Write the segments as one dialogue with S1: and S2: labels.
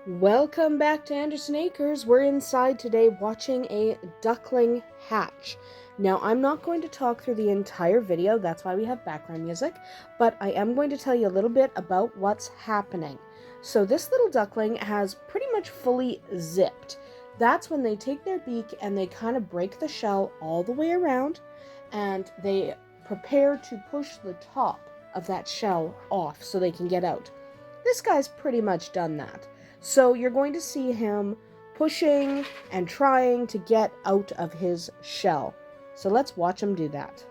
S1: Welcome back to Andersen Acres. We're inside today watching a duckling hatch. Now, I'm not going to talk through the entire video, that's why we have background music, but I am going to tell you a little bit about what's happening. So this little duckling has pretty much fully zipped. That's when they take their beak and they kind of break the shell all the way around, and they prepare to push the top of that shell off so they can get out. This guy's pretty much done that. So you're going to see him pushing and trying to get out of his shell. So let's watch him do that.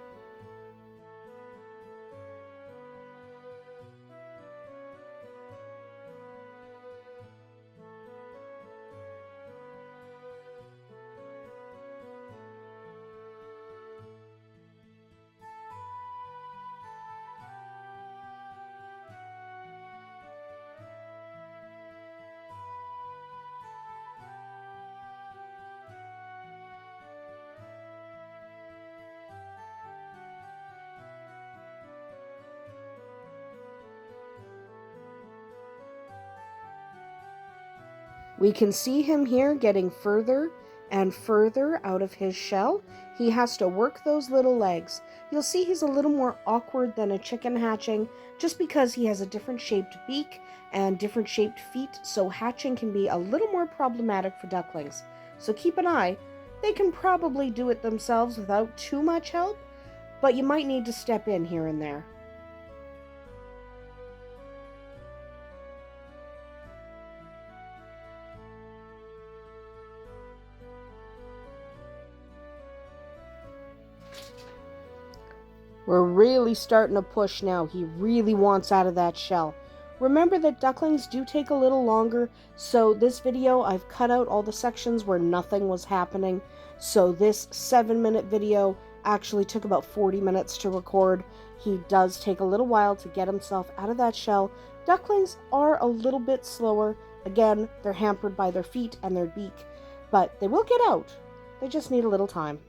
S1: We can see him here getting further and further out of his shell. He has to work those little legs. You'll see he's a little more awkward than a chicken hatching just because he has a different shaped beak and different shaped feet, so hatching can be a little more problematic for ducklings. So keep an eye. They can probably do it themselves without too much help, but you might need to step in here and there. We're really starting to push now. He really wants out of that shell. Remember that ducklings do take a little longer, so this video I've cut out all the sections where nothing was happening. So this 7-minute video actually took about 40 minutes to record. He does take a little while to get himself out of that shell. Ducklings are a little bit slower. Again, they're hampered by their feet and their beak, but they will get out. They just need a little time.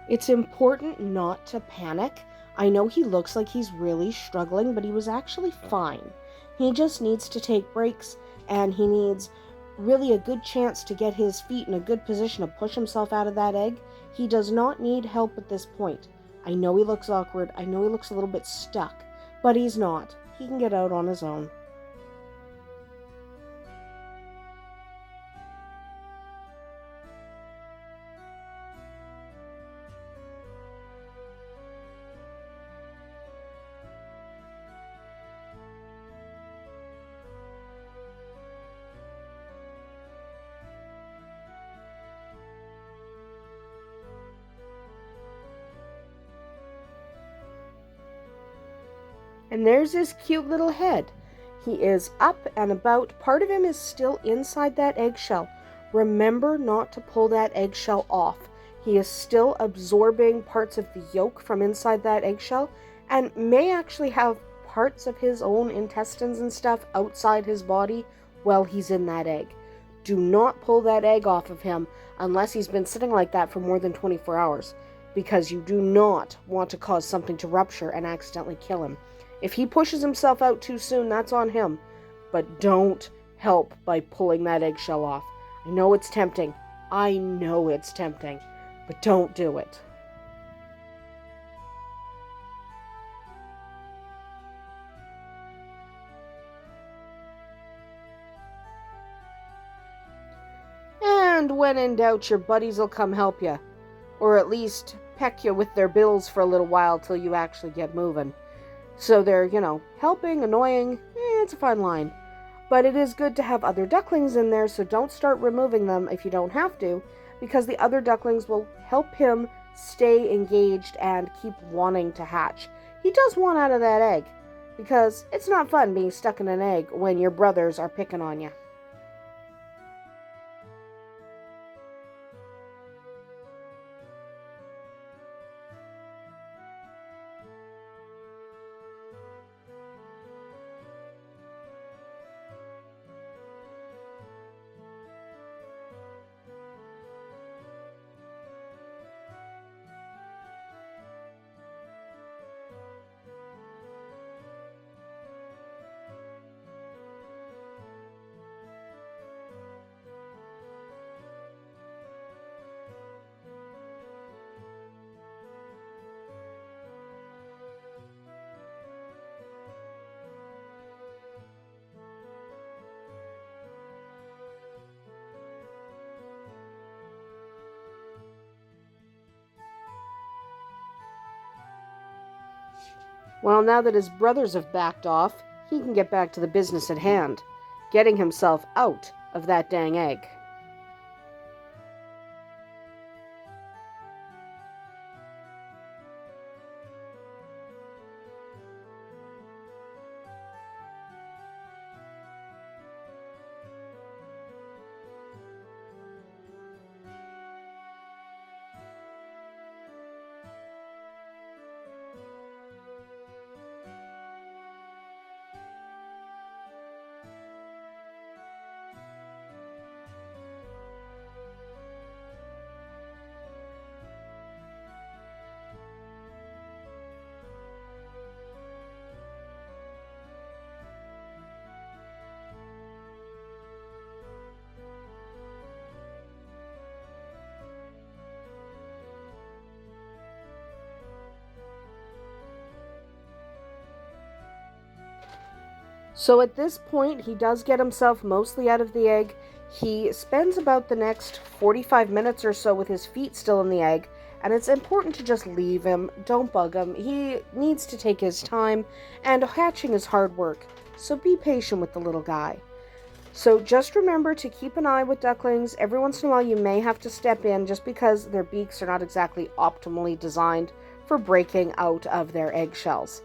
S1: It's important not to panic. I know he looks like he's really struggling, but he was actually fine. He just needs to take breaks, and he needs really a good chance to get his feet in a good position to push himself out of that egg. He does not need help at this point. I know he looks awkward. I know he looks a little bit stuck, but he's not. He can get out on his own. And there's his cute little head. He is up and about. Part of him is still inside that eggshell. Remember not to pull that eggshell off. He is still absorbing parts of the yolk from inside that eggshell and may actually have parts of his own intestines and stuff outside his body while he's in that egg. Do not pull that egg off of him unless he's been sitting like that for more than 24 hours, because you do not want to cause something to rupture and accidentally kill him. If he pushes himself out too soon, that's on him. But don't help by pulling that eggshell off. I know it's tempting. I know it's tempting. But don't do it. And when in doubt, your buddies will come help you. Or at least peck you with their bills for a little while till you actually get moving. So they're, helping, annoying, it's a fine line. But it is good to have other ducklings in there, so don't start removing them if you don't have to, because the other ducklings will help him stay engaged and keep wanting to hatch. He does want out of that egg, because it's not fun being stuck in an egg when your brothers are picking on you. Well, now that his brothers have backed off, he can get back to the business at hand, getting himself out of that dang egg. So at this point, he does get himself mostly out of the egg. He spends about the next 45 minutes or so with his feet still in the egg, and it's important to just leave him. Don't bug him. He needs to take his time, and hatching is hard work, so be patient with the little guy. So just remember to keep an eye with ducklings. Every once in a while you may have to step in just because their beaks are not exactly optimally designed for breaking out of their eggshells.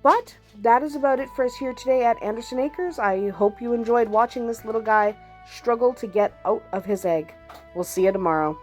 S1: But that is about it for us here today at Andersen Acres. I hope you enjoyed watching this little guy struggle to get out of his egg. We'll see you tomorrow.